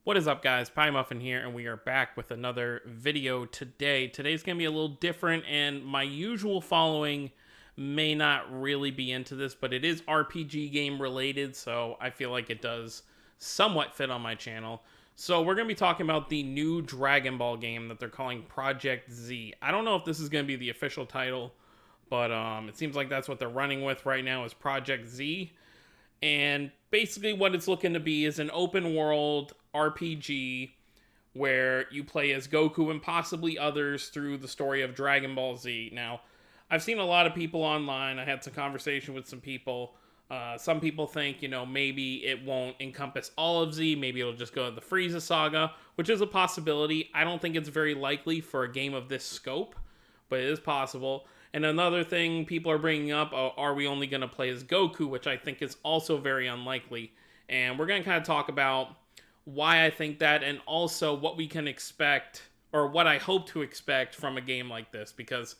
What is up, guys? Pie Muffin here, and we are back with another video today. Today's going to be a little different, and my usual following may not really be into this, but it is RPG game related, so I feel like it does somewhat fit on my channel. So we're going to be talking about the new Dragon Ball game that they're calling Project Z. I don't know if this is going to be the official title, but it seems like that's what they're running with right now is Project Z. And basically what it's looking to be is an open world RPG where you play as Goku and possibly others through the story of Dragon Ball Z. Now, I've seen a lot of people online. I had some conversation with some people. Some people think, maybe it won't encompass all of Z. Maybe it'll just go to the Frieza saga, which is a possibility. I don't think it's very likely for a game of this scope, but it is possible. And another thing people are bringing up, are we only going to play as Goku, which I think is also very unlikely. And we're going to kind of talk about why I think that and also what we can expect, or what I hope to expect from a game like this. Because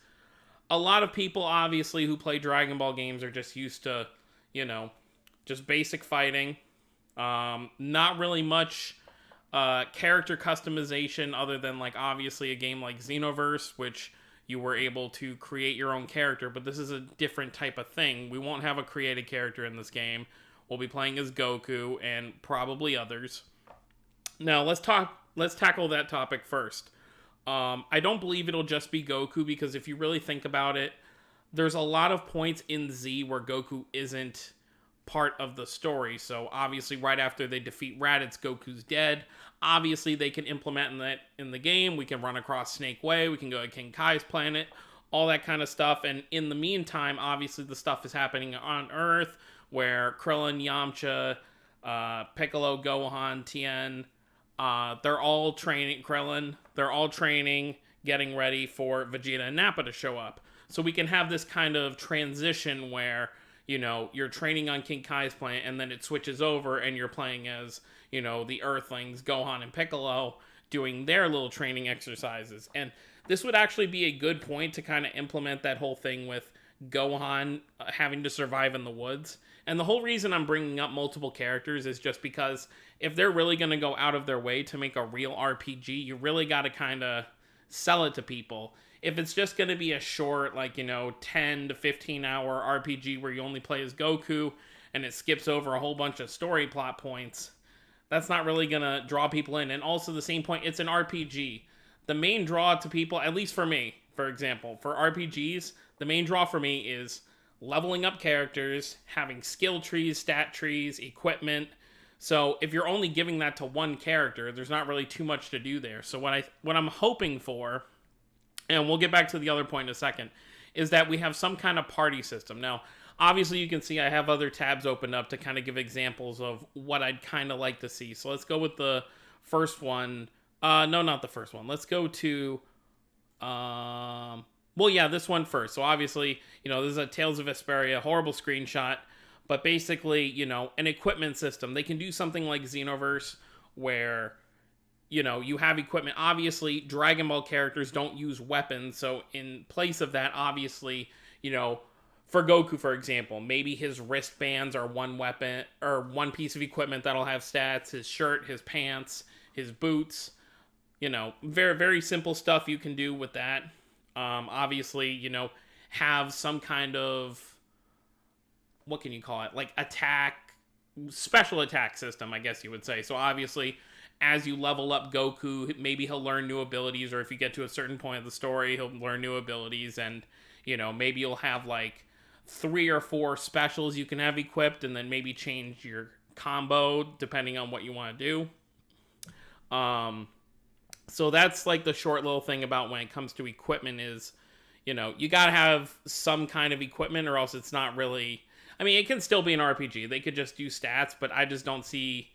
a lot of people, obviously, who play Dragon Ball games are just used to, just basic fighting. Not really much character customization other than, obviously a game like Xenoverse, which you were able to create your own character, but this is a different type of thing. We won't have a created character in this game. We'll be playing as Goku and probably others. Now, let's tackle that topic first. I don't believe it'll just be Goku, because if you really think about it, there's a lot of points in Z where Goku isn't part of the story. So obviously right after they defeat Raditz, Goku's dead. Obviously they can implement that in the game. We can run across Snake Way, we can go to King Kai's planet, all that kind of stuff. And in the meantime, obviously the stuff is happening on Earth where Krillin, Yamcha, Piccolo, Gohan, Tien, they're all training. Krillin, they're all training, getting ready for Vegeta and Nappa to show up. So we can have this kind of transition where you're training on King Kai's planet, and then it switches over, and you're playing as, the Earthlings, Gohan and Piccolo, doing their little training exercises. And this would actually be a good point to kind of implement that whole thing with Gohan having to survive in the woods. And the whole reason I'm bringing up multiple characters is just because if they're really going to go out of their way to make a real RPG, you really got to kind of sell it to people. If it's just going to be a short, 10 to 15 hour RPG where you only play as Goku and it skips over a whole bunch of story plot points, that's not really going to draw people in. And also the same point, it's an RPG. The main draw to people, at least for me, for example, for RPGs, the main draw for me is leveling up characters, having skill trees, stat trees, equipment. So if you're only giving that to one character, there's not really too much to do there. So what I'm hoping for, and we'll get back to the other point in a second, is that we have some kind of party system. Now, obviously you can see I have other tabs opened up to kind of give examples of what I'd kind of like to see. So let's go with the first one. No, not the first one. Let's go to, this one first. So obviously, this is a Tales of Vesperia, horrible screenshot, but basically, an equipment system. They can do something like Xenoverse where you have equipment. Obviously, Dragon Ball characters don't use weapons, so in place of that, obviously, for Goku, for example, maybe his wristbands are one weapon, or one piece of equipment that'll have stats, his shirt, his pants, his boots, very, very simple stuff you can do with that. Obviously, have some kind of, what can you call it, special attack system, I guess you would say. So obviously, as you level up Goku, maybe he'll learn new abilities, or if you get to a certain point of the story, he'll learn new abilities, and, maybe you'll have, 3 or 4 specials you can have equipped, and then maybe change your combo, depending on what you want to do. So that's, the short little thing about when it comes to equipment is, you gotta have some kind of equipment, or else it's not really... I mean, it can still be an RPG. They could just do stats, but I just don't see...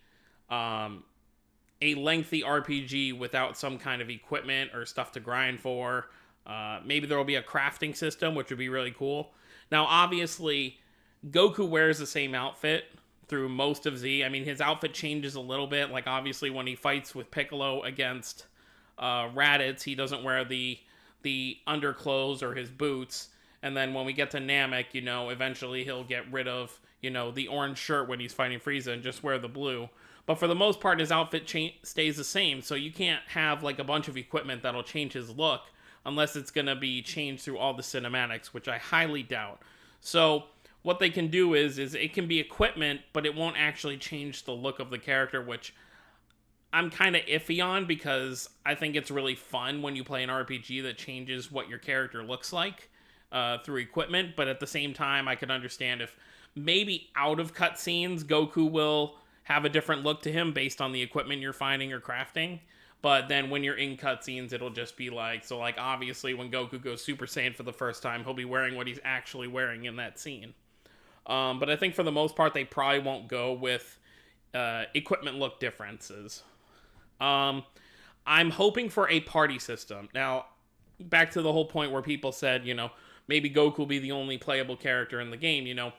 a lengthy RPG without some kind of equipment or stuff to grind for. Maybe there will be a crafting system, which would be really cool. Now, obviously, Goku wears the same outfit through most of Z. I mean, his outfit changes a little bit. Obviously, when he fights with Piccolo against Raditz, he doesn't wear the underclothes or his boots. And then when we get to Namek, eventually he'll get rid of, the orange shirt when he's fighting Frieza and just wear the blue. But for the most part, his outfit stays the same, so you can't have like a bunch of equipment that'll change his look unless it's going to be changed through all the cinematics, which I highly doubt. So what they can do is it can be equipment, but it won't actually change the look of the character, which I'm kind of iffy on, because I think it's really fun when you play an RPG that changes what your character looks like through equipment. But at the same time, I could understand if maybe out of cutscenes, Goku will have a different look to him based on the equipment you're finding or crafting. But then when you're in cutscenes, it'll just be like, so like obviously when Goku goes Super Saiyan for the first time, he'll be wearing what he's actually wearing in that scene. But I think for the most part, they probably won't go with equipment look differences. I'm hoping for a party system. Now, back to the whole point where people said, maybe Goku will be the only playable character in the game.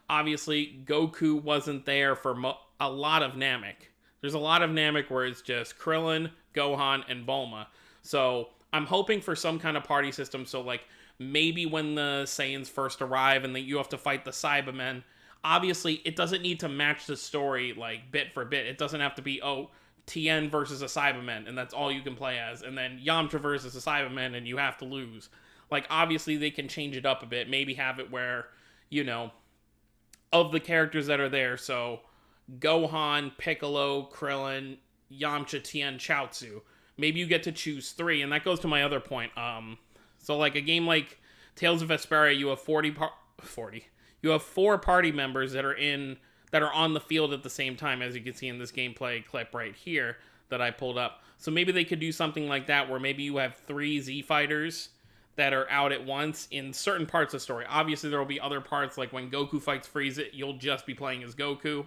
Obviously Goku wasn't there for a lot of Namek. There's a lot of Namek where it's just Krillin, Gohan, and Bulma. So I'm hoping for some kind of party system. So like maybe when the Saiyans first arrive and you have to fight the Cybermen, obviously it doesn't need to match the story like bit for bit. It doesn't have to be, Tien versus a Cyberman, and that's all you can play as, and then Yamcha versus a Cyberman, and you have to lose. Like, obviously, they can change it up a bit. Maybe have it where, of the characters that are there, so Gohan, Piccolo, Krillin, Yamcha, Tien, Chaozu. Maybe you get to choose 3, and that goes to my other point. So, like, a game like Tales of Vesperia, you have 40. You have 4 party members that are on the field at the same time, as you can see in this gameplay clip right here that I pulled up. So maybe they could do something like that, where maybe you have 3 Z fighters that are out at once in certain parts of the story. Obviously, there will be other parts, like when Goku fights Frieza, you'll just be playing as Goku.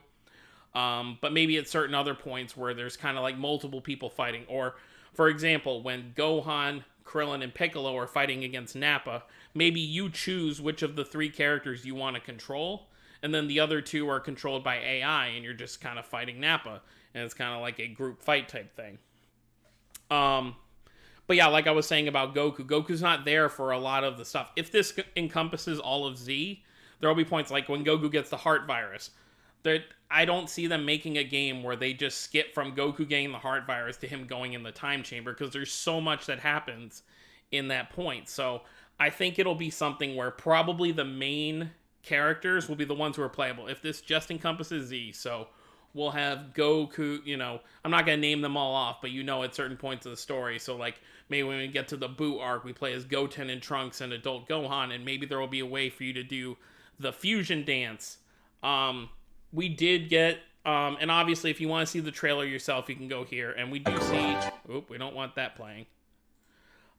But maybe at certain other points where there's kind of like multiple people fighting. Or, for example, when Gohan, Krillin, and Piccolo are fighting against Nappa, maybe you choose which of the 3 characters you want to control, and then the other 2 are controlled by AI, and you're just kind of fighting Nappa, and it's kind of like a group fight type thing. But yeah, like I was saying about Goku's not there for a lot of the stuff. If this encompasses all of Z, there will be points like when Goku gets the heart virus. I don't see them making a game where they just skip from Goku getting the heart virus to him going in the time chamber, because there's so much that happens in that point. So I think it'll be something where probably the main characters will be the ones who are playable. If this just encompasses Z, so we'll have Goku, I'm not going to name them all off, but at certain points of the story. So like maybe when we get to the Boo arc, we play as Goten and Trunks and adult Gohan, and maybe there will be a way for you to do the fusion dance. We did get, and obviously if you want to see the trailer yourself, you can go here, and we do see, we don't want that playing.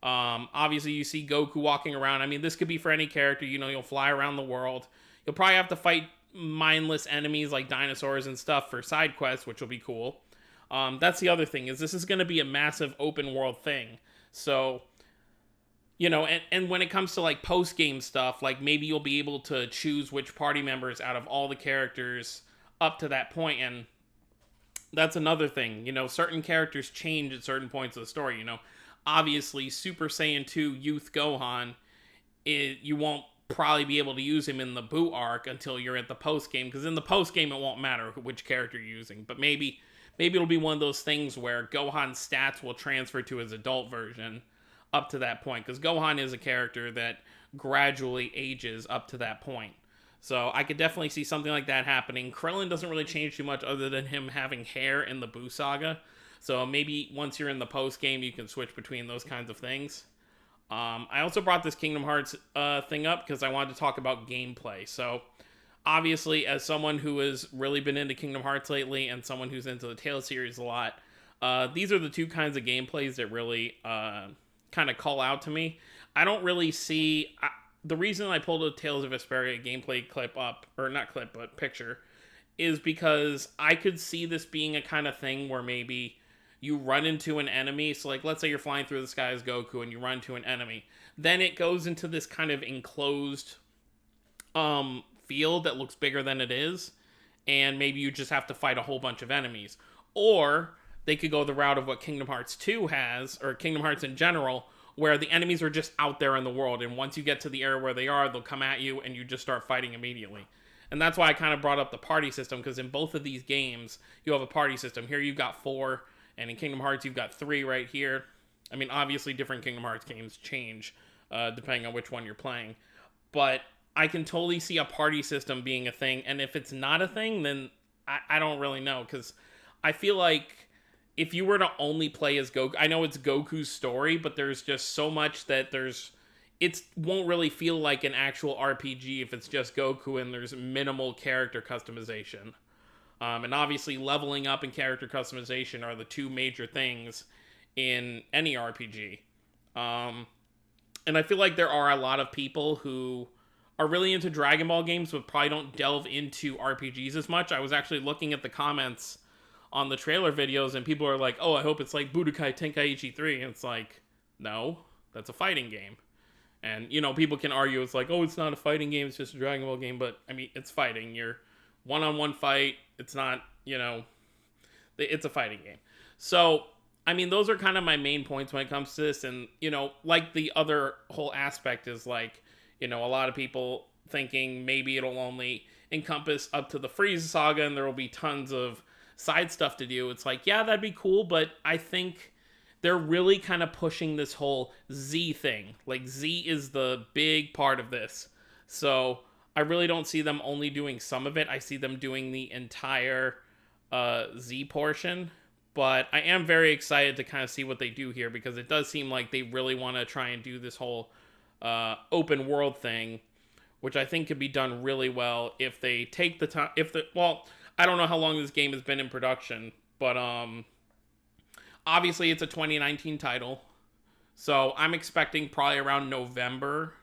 Obviously you see Goku walking around. I mean, this could be for any character. You'll fly around the world. You'll probably have to fight mindless enemies like dinosaurs and stuff for side quests, which will be cool. That's the other thing, is this is going to be a massive open world thing. So, and when it comes to like post game stuff, like maybe you'll be able to choose which party members out of all the characters up to that point. And that's another thing, certain characters change at certain points of the story. Obviously Super Saiyan 2 Youth Gohan, you won't probably be able to use him in the Boo arc until you're at the post game, because in the post game it won't matter which character you're using. But maybe it'll be one of those things where Gohan's stats will transfer to his adult version up to that point, because Gohan is a character that gradually ages up to that point. So I could definitely see something like that happening. Krillin doesn't really change too much other than him having hair in the Boo saga. So maybe once you're in the post game, you can switch between those kinds of things. I also brought this Kingdom Hearts thing up because I wanted to talk about gameplay. So obviously, as someone who has really been into Kingdom Hearts lately and someone who's into the Tales series a lot, these are the 2 kinds of gameplays that really kind of call out to me. I don't really see... the reason I pulled a Tales of Vesperia gameplay clip up, or not clip, but picture, is because I could see this being a kind of thing where maybe you run into an enemy. So like, let's say you're flying through the sky as Goku and you run into an enemy. Then it goes into this kind of enclosed field that looks bigger than it is. And maybe you just have to fight a whole bunch of enemies. Or they could go the route of what Kingdom Hearts 2 has, or Kingdom Hearts in general, where the enemies are just out there in the world. And once you get to the area where they are, they'll come at you and you just start fighting immediately. And that's why I kind of brought up the party system, because in both of these games, you have a party system. Here you've got 4, and in Kingdom Hearts, you've got 3 right here. I mean, obviously, different Kingdom Hearts games change depending on which one you're playing. But I can totally see a party system being a thing. And if it's not a thing, then I don't really know, because I feel like if you were to only play as Goku, I know it's Goku's story, but there's just so much that it won't really feel like an actual RPG if it's just Goku and there's minimal character customization. And obviously leveling up and character customization are the 2 major things in any RPG. And I feel like there are a lot of people who are really into Dragon Ball games but probably don't delve into RPGs as much. I was actually looking at the comments on the trailer videos, and people are like, oh, I hope it's like Budokai Tenkaichi 3. And it's like, no, that's a fighting game. And, people can argue it's like, oh, it's not a fighting game, it's just a Dragon Ball game. But, I mean, it's fighting. You're one-on-one fight. It's not, it's a fighting game. So, I mean, those are kind of my main points when it comes to this. And, like the other whole aspect is like, a lot of people thinking maybe it'll only encompass up to the Frieza saga and there will be tons of side stuff to do. It's like, yeah, that'd be cool, but I think they're really kind of pushing this whole Z thing. Like, Z is the big part of this. So I really don't see them only doing some of it. I see them doing the entire Z portion. But I am very excited to kind of see what they do here, because it does seem like they really want to try and do this whole open world thing, which I think could be done really well if they take the time. I don't know how long this game has been in production, but obviously it's a 2019 title, so I'm expecting probably around November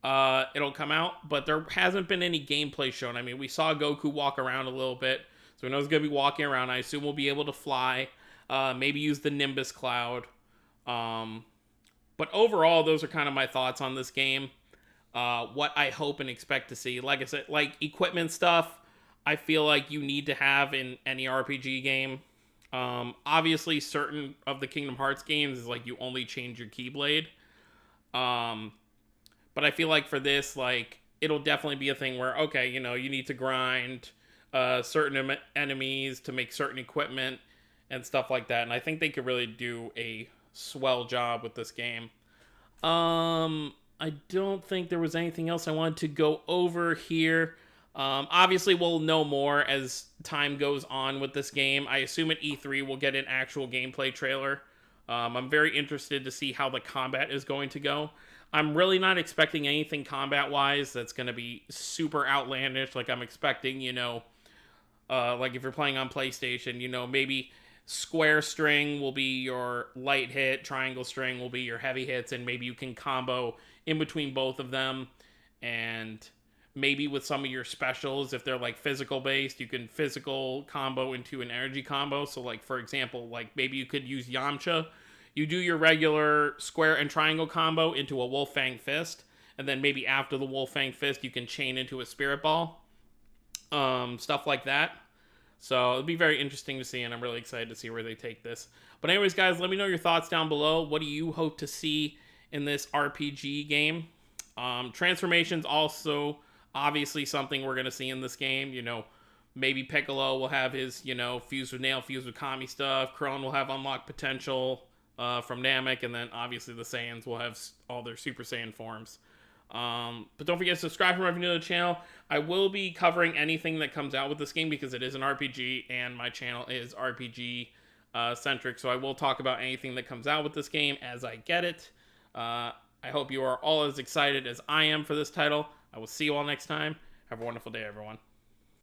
it'll come out. But there hasn't been any gameplay shown. I mean, we saw Goku walk around a little bit, so we know he's gonna be walking around. I assume we'll be able to fly, maybe use the Nimbus Cloud. But overall, those are kind of my thoughts on this game. What I hope and expect to see, like I said, like equipment stuff, I feel like you need to have in any RPG game. Obviously, certain of the Kingdom Hearts games is like you only change your Keyblade. But I feel like for this, like, it'll definitely be a thing where, okay, you need to grind certain enemies to make certain equipment and stuff like that. And I think they could really do a swell job with this game. I don't think there was anything else I wanted to go over here. Obviously, we'll know more as time goes on with this game. I assume at E3 we'll get an actual gameplay trailer. I'm very interested to see how the combat is going to go. I'm really not expecting anything combat-wise that's going to be super outlandish. Like, I'm expecting, like if you're playing on PlayStation, maybe square string will be your light hit, triangle string will be your heavy hits, and maybe you can combo in between both of them. And maybe with some of your specials, if they're like physical based, you can physical combo into an energy combo. So like, for example, like maybe you could use Yamcha. You do your regular square and triangle combo into a Wolf Fang Fist, and then maybe after the Wolf Fang Fist, you can chain into a Spirit Ball. Stuff like that. So it'll be very interesting to see, and I'm really excited to see where they take this. But anyways, guys, let me know your thoughts down below. What do you hope to see in this RPG game? Transformations also obviously something we're going to see in this game. Maybe Piccolo will have his, fused with Nail, fused with Kami stuff. Krillin will have unlocked potential from Namek, and then obviously the Saiyans will have all their Super Saiyan forms. But don't forget to subscribe if you're new to the channel. I will be covering anything that comes out with this game because it is an RPG and my channel is RPG centric, so I will talk about anything that comes out with this game as I get it. I hope you are all as excited as I am for this title. I will see you all next time. Have a wonderful day, everyone.